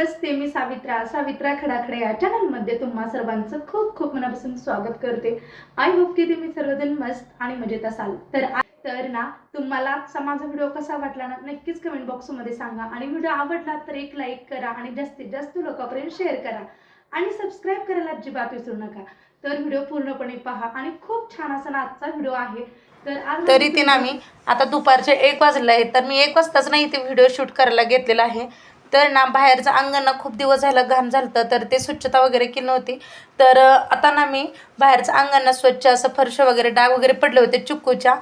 नमस्ते, मी सावित्रा खडाखडे या चॅनलमध्ये तुम्हा सर्वांचं खूप खूप मनापासून स्वागत करते। आय होप की तुम्ही सर्वजण मस्त आणि मजेत असाल। तर ना तुम्हाला आजचा माझा व्हिडिओ कसा वाटला ना नक्कीच कमेंट बॉक्समध्ये सांगा आणि व्हिडिओ आवडला तर एक लाईक करा आणि जास्तीत जास्त लोकांपर्यंत शेअर करा आणि सबस्क्राईब करायला अजिबात विसरू नका। तर व्हिडिओ पूर्णपणे पहा आणि खूप छान असा आजचा व्हिडिओ आहे। तरी ते ना मी आता दुपारचे 1 वाजले आहे, तर मी 1 वाजताच नाही ते व्हिडिओ शूट करायला घेतलेला आहे। तर ना बाहेरचं अंगण ना खूप दिवस झालं घाण झालं तर ते स्वच्छता वगैरे केली नव्हती। तर आता ना मी बाहेरचं अंगण ना स्वच्छ असं फरश वगैरे डाग वगैरे पडले होते चिक्कूच्या।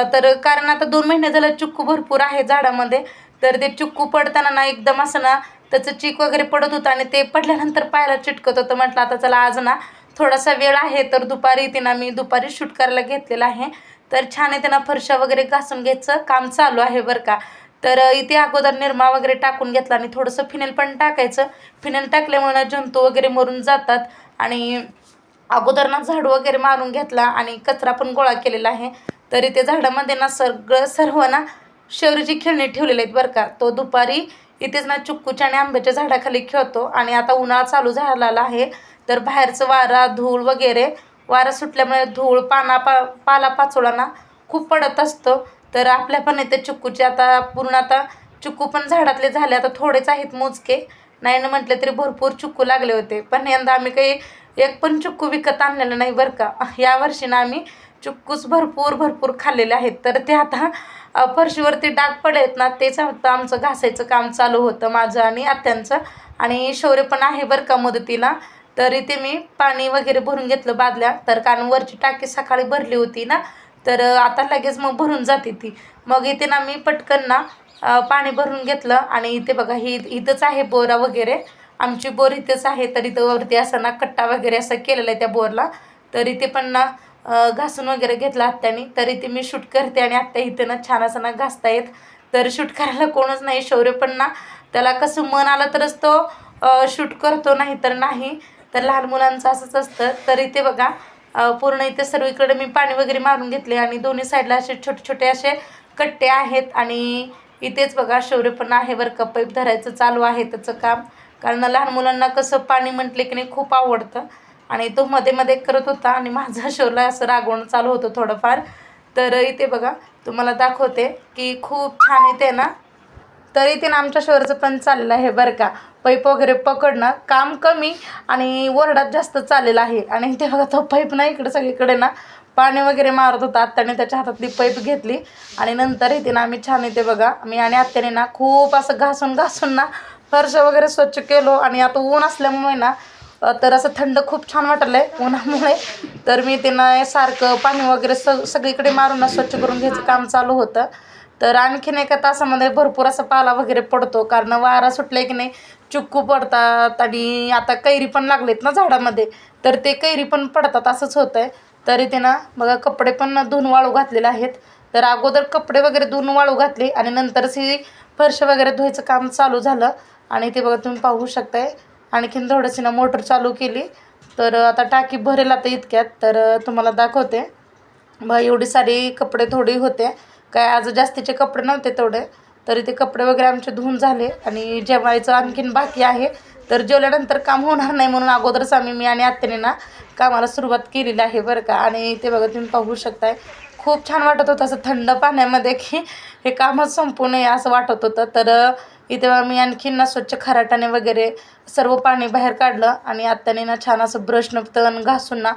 तर कारण आता 2 महिने झालं चिक्कू भरपूर आहे झाडामध्ये। तर ते चिक्कू पडताना ना एकदम असं ना त्याचं चीक वगैरे पडत होतं आणि ते पडल्यानंतर पायाला चिटकत होतं। म्हटलं आता चला आज ना थोडासा वेळ आहे तर दुपारी इथे ना मी दुपारी शूट करायला घेतलेला आहे। तर छान आहे त्यांना फरशा वगैरे घासून घ्यायचं काम चालू आहे बरं का। तर इथे अगोदर निरमा वगैरे टाकून घेतला आणि थोडंसं फिनेल पण टाकायचं। फिनेल टाकल्यामुळे जंतू वगैरे मरून जातात आणि अगोदर ना झाडू वगैरे मारून घेतला आणि कचरा पण गोळा केलेला आहे। तर इथे झाडामध्ये ना सर्व ना शहरीची खेळणी ठेवलेली आहेत बरं का। तो दुपारी इथेच ना चिक्कूच्या आणि आंब्याच्या झाडाखाली खेळतो आणि आता उन्हाळा चालू झालेला आहे। तर बाहेरचं वारा धूळ वगैरे वारा सुटल्यामुळे धूळ पाला पाचोळा ना खूप पडत असतं। तर आपल्या पण इथे चिक्कूचे आता पूर्ण आता चिक्कू पण झाडातले झाले, आता थोडेच आहेत मोजके, नाही ना म्हटले तरी भरपूर चिक्कू लागले होते। पण यंदा आम्ही काही एक पण चिक्कू विकत आणलेलं नाही बरं का। यावर्षी ना आम्ही चिक्कूच भरपूर खाल्लेले आहेत। तर ते आता फरशीवरती डाग पडलेत ना तेच आता आमचं घासायचं काम चालू होतं माझं आणि आत्यांचं, आणि शौर्य पण आहे बरं का मदतीला। तर इथे मी पाणी वगैरे भरून घेतलं बादल्या, तर कारण वरची टाकी सकाळी भरली होती ना, तर आता लगेच मग भरून जाते ती। मग इथे ना मी पटकन ना पाणी भरून घेतलं आणि इथे बघा इथंच आहे बोरा वगैरे, आमची बोर इथेच आहे। तर इथं वरती असं ना कट्टा वगैरे असं केलेलं आहे त्या बोरला। तर इथे पण ना घासून वगैरे घेतला आत्यानी। तर इथे मी शूट करते आणि आत्या इथे ना छान असं ना घासता येत, तर शूट करायला कोणच नाही। शौर्य पण ना त्याला कसं मन आलं तरच तो शूट करतो, नाही तर नाही। तर लहान मुलांचं असंच असतं। तर इथे बघा पूर्ण इथे सर्वीकडे मी पाणी वगैरे मारून घेतले आणि दोन्ही साईडला असे छोटे छोटे असे कट्टे आहेत आणि इथेच बघा शौर्य पण आहे बरं का, पाईप धरायचं चालू आहे त्याचं काम। कारण लहान मुलांना कसं पाणी म्हटले की नाही खूप आवडतं आणि तो मध्ये मध्ये करत होता आणि माझा शौर्यला असं रागवणं चालू होतं थोडंफार। तर इथे बघा तुम्हाला दाखवते की खूप छान इथे ना, तर इथे ना आमच्या शहराचं पण चाललेलं आहे बरं का, पाईप वगैरे पकडणं काम कमी आणि ओरडात जास्त चाललेलं आहे। आणि इथे बघा तो पाईप ना इकडे सगळीकडे ना पाणी वगैरे मारत होता। आत्याने त्याच्या हातातली पाईप घेतली आणि नंतर इथे ना आम्ही छान इथे बघा मी आणि आत्याने ना खूप असं घासून ना फरशा वगैरे स्वच्छ केलो। आणि आता ऊन असल्यामुळे ना तर असं थंड खूप छान वाटलं आहे उन्हामुळे। तर मी ते ना सारखं पाणी वगैरे सगळीकडे मारून ना स्वच्छ करून घ्यायचं काम चालू होतं। तर आणखीन एका तासामध्ये भरपूर असा पाला वगैरे पडतो, कारण वारा सुटले की नाही चिक्कू पडतात आणि आता कैरी पण लागलेत ना झाडामध्ये, तर ते कैरी पण पडतात असंच होतं आहे। तर इथे ना बघा कपडे पण धुवून वाळू घातलेले आहेत। तर अगोदर कपडे वगैरे धुवून वाळू घातले आणि नंतरच ही फरशी वगैरे धुवायचं काम चालू झालं। आणि ते बघा तुम्ही पाहू शकताय आणखीन थोडंशी ना मोटर चालू केली, तर आता टाकी भरेल आता इतक्यात। तर तुम्हाला दाखवते बघा एवढी सारी कपडे थोडी होते, काय आज जास्तीचे कपडे नव्हते तेवढे। तरी ते कपडे वगैरे आमचे धुवून झाले आणि जेवायचं आणखीन बाकी आहे। तर जेवल्यानंतर काम होणार नाही म्हणून अगोदरच मी आणि आत्याने ना कामाला सुरुवात केलेली आहे बरं का। आणि ते बघा तुम्ही पाहू शकताय खूप छान वाटत होतं असं थंड पाण्यामध्ये की हे कामच संपू नये असं वाटत होतं। तर इथे मी आणखीन ना स्वच्छ खराटाने वगैरे सर्व पाणी बाहेर काढलं आणि आत्याने ना छान असं ब्रशनं तण घासून ना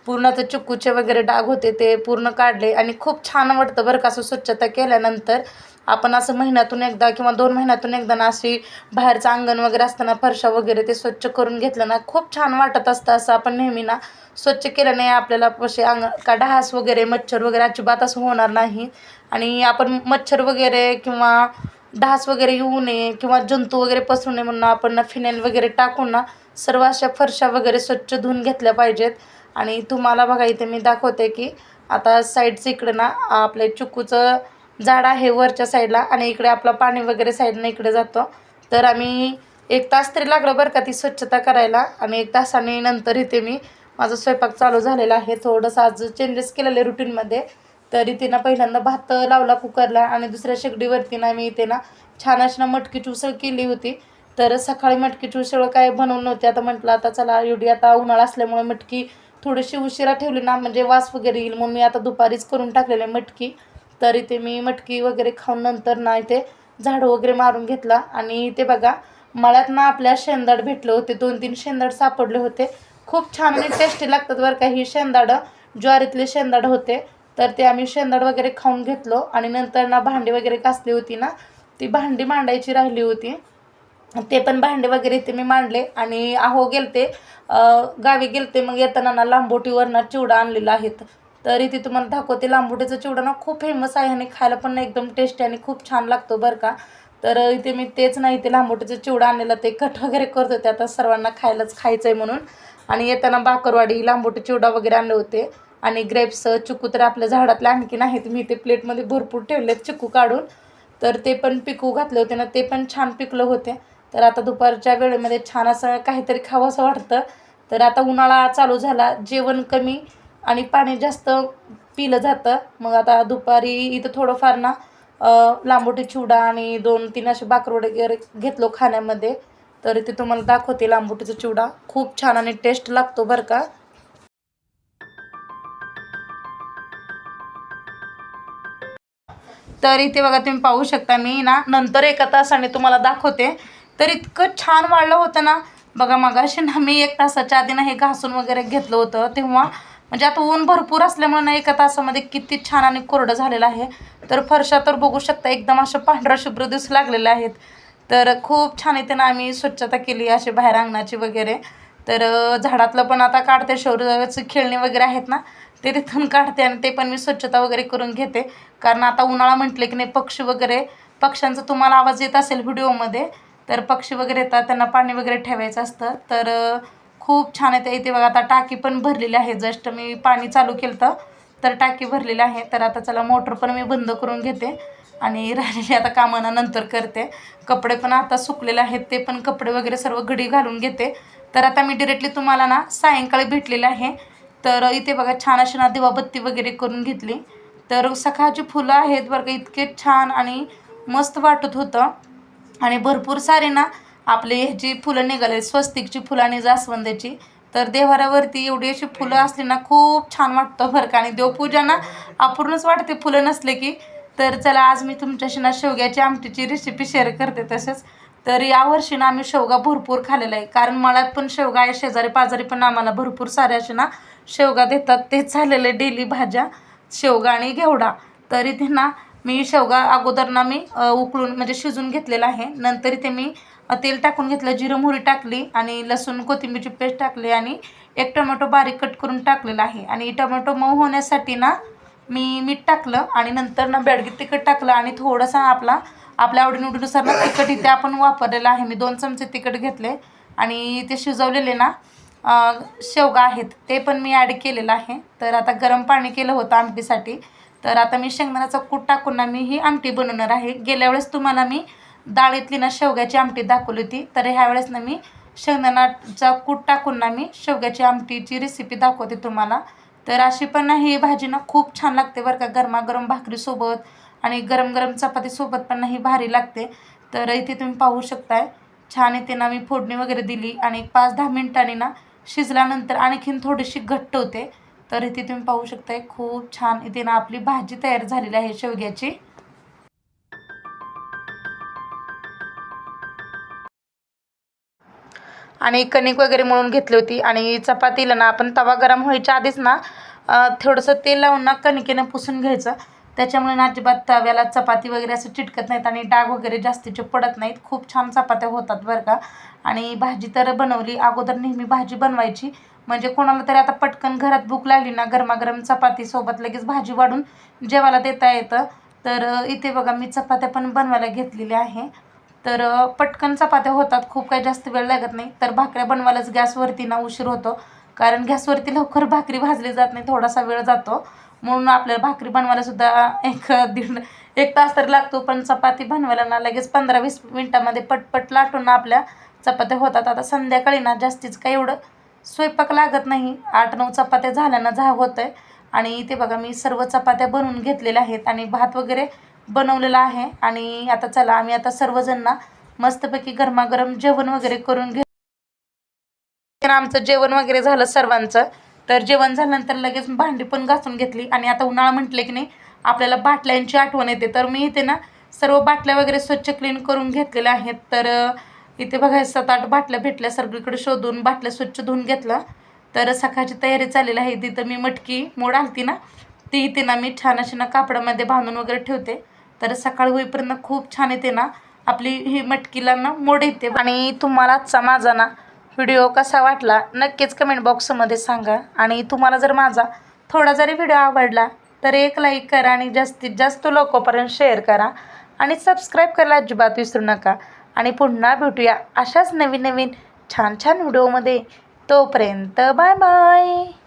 पूर्ण ते चिक्कूचे वगैरे डाग होते ते पूर्ण काढले आणि खूप छान वाटतं बरं का असं स्वच्छता केल्यानंतर। आपण असं महिन्यातून एकदा किंवा 2 महिन्यातून एकदा ना अशी बाहेरचं अंगण वगैरे असताना फरशा वगैरे ते स्वच्छ करून घेतलं ना खूप छान वाटत असतं। असं आपण नेहमी ना स्वच्छ केल्याने आपल्याला कसे का डास वगैरे मच्छर वगैरे अजिबात असं होणार नाही। आणि आपण मच्छर वगैरे किंवा डास वगैरे येऊ नये किंवा जंतू वगैरे पसरू नये म्हणून आपण ना फिनेल वगैरे टाकून ना सर्व अशा फरशा वगैरे स्वच्छ धुवून घेतल्या पाहिजेत। आणि तुम्हाला बघा इथे मी दाखवते की आता साईडचं इकडे ना आपले चिक्कूचं झाड आहे वरच्या साईडला आणि इकडे आपलं पाणी वगैरे साईडनं इकडे जातं। तर आम्ही 1 तास तरी लागलं बरं का ती स्वच्छता करायला आणि 1 तासाने नंतर इथे मी माझा स्वयंपाक चालू झालेला आहे। थोडंसं आज चेंजेस केलेले रुटीनमध्ये। तर इथे ना पहिल्यांदा भात लावला कुकरला आणि दुसऱ्या शेगडीवरती ना मी इथे ना छान अशी ना मटकीची उसळ केली होती। तर सकाळी मटकीची उसळ काय बनवून नव्हती. आता म्हटलं आता चला एवढी आता उन्हाळा असल्यामुळे मटकी थोडीशी उशिरा ठेवली ना म्हणजे वास वगैरे येईल, म्हणून मी आता दुपारीच करून टाकलेली आहे मटकी. तर इथे मी मटकी वगैरे खाऊन नंतर ना इथे झाडू वगैरे मारून घेतला. आणि इथे बघा मळ्यात ना आपल्या शेंदाड भेटले होते, 2-3 शेंदाड सापडले होते. खूप छान आणि टेस्टी लागतात बरं का ही शेंदाडं, ज्वारीतले शेंदाड होते. तर ते आम्ही शेंदाड वगैरे खाऊन घेतलो. आणि नंतर ना भांडी वगैरे घासली होती ना, ती भांडी मांडायची राहिली होती, ते पण भांडे वगैरे इथे मी मांडले. आणि गेलते गावी गेलते, मग येताना ना लांबोटीवरनं चिवडा आणलेला आहे. तर इथे तुम्हाला दाखवते. लांबोटीचा चिवडा ना खूप फेमस आहे आणि खायला पण ना एकदम टेस्टी आणि खूप छान लागतो बरं का. तर इथे मी तेच नाही, ते लांबोटीचा चिवडा आणलेला, ते कट वगैरे करत होते आता सर्वांना खायचं आहे म्हणून. आणि येताना बाकरवाडी लांबोटी चिवडा वगैरे आणले होते. आणि ग्रेप्स चिकू तर आपल्या झाडातले आणखीन आहेत, मी ते प्लेटमध्ये भरपूर ठेवलेत चिकू काढून. तर ते पण पिकू घातले होते ना, ते पण छान पिकलं होते. तर आता दुपारच्या वेळेमध्ये छान असं काहीतरी खावंसं वाटतं. तर आता उन्हाळा चालू झाला, जेवण कमी आणि पाणी जास्त पिलं जातं. मग आता दुपारी इथं थोडंफार ना लांबोटी चिवडा आणि 2-3 असे बाकरवडे वगैरे घेतलो खाण्यामध्ये. तर इथे तुम्हाला दाखवते लांबोटीचा चिवडा खूप छान आणि टेस्ट लागतो बरं का. तर इथे बघा तुम्ही पाहू शकता, मी ना नंतर 1 तासाने तुम्हाला दाखवते. तर इतकं छान वाळलं होतं ना बघा. मगाशी ना मी 1 तासाच्या आधी ना हे घासून वगैरे घेतलं होतं, तेव्हा म्हणजे आता ऊन भरपूर असल्यामुळे ना 1 तासामध्ये किती छान आणि कोरडं झालेलं आहे. तर फरशा तर बघू शकता एकदम अशा पांढरा शुभ्र दिसू लागलेल्या आहेत. तर खूप छान इथे ना आम्ही स्वच्छता केली अशी बाहेर अंगणाची वगैरे. तर झाडातलं पण आता काढते, शौर्याची खेळणी वगैरे आहेत ना ते तिथून काढते आणि ते पण मी स्वच्छता वगैरे करून घेते. कारण आता उन्हाळा म्हटले की नाही पक्षी वगैरे, पक्ष्यांचा तुम्हाला आवाज येत असेल व्हिडिओमध्ये. तर पक्षी वगैरे येतात, त्यांना पाणी वगैरे ठेवायचं असतं. तर खूप छान आहे. इथे बघा आता टाकी पण भरलेली आहे, जस्ट मी पाणी चालू केलं तर टाकी भरलेली आहे. तर आता चला मोटर पण मी बंद करून घेते आणि राहिलेली आता कामांना नंतर करते. कपडे पण आता सुकलेले आहेत, ते पण कपडे वगैरे सर्व घडी घालून घेते. तर आता मी डिरेक्टली तुम्हाला ना सायंकाळी भेटलेलं आहे. तर इथे बघा छान अशी ना दिवाबत्ती वगैरे करून घेतली. तर सकाळची फुलं आहेत बरं का, इतके छान आणि मस्त वाटत होतं. आणि भरपूर सारे ना आपले ह्याची फुलं निघाले, स्वस्तिकची फुलं आणि जास्वंदाची. तर देवाऱ्यावरती एवढी अशी फुलं असली ना खूप छान वाटतं बरं का. आणि देवपूजा ना अपूर्णच वाटते फुलं नसले की. तर चला आज मी तुमच्याशी ना शेवग्याची आमटीची रेसिपी शेअर करते. तसेच तर यावर्षी ना आम्ही शेवगा भरपूर खाल्लेला आहे, कारण मळ्यात पण शेवगा आहे, शेजारी पाजारी पण आम्हाला भरपूर सारे असे ना शेवगा देतात. तेच झालेले डेली भाज्या शेवगा आणि घेवडा. तर इथे ना मी शेवगा अगोदर ना मी उकळून म्हणजे शिजून घेतलेला आहे. नंतर इथे मी तेल टाकून घेतलं, जिरं मोहरी टाकली आणि लसूण कोथिंबीरची पेस्ट टाकली आणि 1 टोमॅटो बारीक कट करून टाकलेला आहे. आणि टोमॅटो मऊ होण्यासाठी ना मी मीठ टाकलं आणि नंतर ना बेडगी तिखट टाकलं आणि थोडंसं आपल्या आवडीनुसार ना तिखट इथे आपण वापरलेलं आहे. मी 2 चमचे तिखट घेतले आणि ते शिजवलेले ना शेवगा आहेत ते पण मी ॲड केलेलं आहे. तर आता गरम पाणी केलं होतं आमटीसाठी. तर आता मी शेंगदाण्याचा कूट टाकून ना मी ही आमटी बनवणार आहे. गेल्या वेळेस तुम्हाला मी डाळीतली ना शेवग्याची आमटी दाखवली होती, तर ह्यावेळेस ना मी शेंगदाण्याचा कूट टाकून ना मी शेवग्याची आमटीची रेसिपी दाखवते तुम्हाला. तर अशी पण ना ही भाजी ना खूप छान लागते बरं का, गरमागरम भाकरीसोबत आणि गरम गरम चपातीसोबत पण ना ही भारी लागते. तर इथे तुम्ही पाहू शकताय छान इथे ना मी फोडणी वगैरे दिली आणि 5-10 मिनिटांनी ना शिजल्यानंतर आणखीन थोडीशी घट्ट होते. तर इथे तुम्ही पाहू शकताय खूप छान इथे ना आपली भाजी तयार झालेली आहे शेवग्याची. आणि कणिक वगैरे मळून घेतली होती आणि चपातीला ना आपण तवा गरम व्हायच्या आधीच ना थोडंसं तेल लावून ना कणिकेनं पुसून घ्यायचं. त्याच्यामुळे ना अजिबात तव्याला चपाती वगैरे असं चिटकत नाहीत आणि डाग वगैरे जास्तीचे पडत नाहीत. खूप छान चपात्या होतात बरं का. आणि भाजी तर बनवली अगोदर, नेहमी भाजी बनवायची म्हणजे कोणाला तरी आता पटकन घरात भूक लागली ना गरमागरम चपातीसोबत लगेच भाजी वाढून जेवायला देता येतं. तर इथे बघा मी चपात्या पण बनवायला घेतलेल्या आहे. तर पटकन चपात्या होतात, खूप काही जास्त वेळ लागत नाही. तर भाकऱ्या बनवायलाच गॅसवरती ना उशीर होतो, कारण गॅसवरती लवकर भाकरी भाजली जात नाही, थोडासा वेळ जातो. म्हणून आपल्याला भाकरी बनवायला सुद्धा 1 तास तरी लागतो. पण चपाती बनवायला ना लगेच 15-20 मिनटामध्ये पटपट लाटून आपल्या चपात्या होतात. आता संध्याकाळी ना जास्तीच काही एवढं स्वयंपाक लागत नाही, 8-9 चपात्या झाल्यानं होतं आहे. आणि इथे बघा मी सर्व चपात्या बनवून घेतलेल्या आहेत आणि भात वगैरे बनवलेला आहे. आणि आता चला आम्ही आता सर्वजण ना मस्तपैकी गरमागरम जेवण वगैरे करून आमचं जेवण वगैरे झालं सर्वांचं. तर जेवण झाल्यानंतर लगेच भांडी पण घासून घेतली. आणि आता उन्हाळा म्हटले की नाही आपल्याला बाटल्यांची आठवण येते. तर मी इथे ना सर्व बाटल्या वगैरे स्वच्छ क्लीन करून घेतलेल्या आहेत. तर इथे बघा 7-8 बाटल्या भेटल्या, सगळीकडे शोधून बाटल्या स्वच्छ धुवून घेतलं. तर सकाळची तयारी चाललेली आहे. तिथं मी मटकी मोड आलती ना ती इथे ना मी छान अशी ना कापडामध्ये बांधून वगैरे ठेवते. तर सकाळ होईपर्यंत खूप छान येते ना आपली ही मटकीला ना मोड येते. आणि तुम्हाला आजचा माझा ना व्हिडिओ कसा वाटला नक्कीच कमेंट बॉक्समध्ये सांगा. आणि तुम्हाला जर माझा थोडा जरी व्हिडिओ आवडला तर एक लाईक करा आणि जास्तीत जास्त लोकांपर्यंत शेअर करा आणि सबस्क्राईब करायला अजिबात विसरू नका. आणि पुन्हा भेटूया अशाच नवीन नवीन छान छान व्हिडिओमध्ये. तोपर्यंत बाय बाय.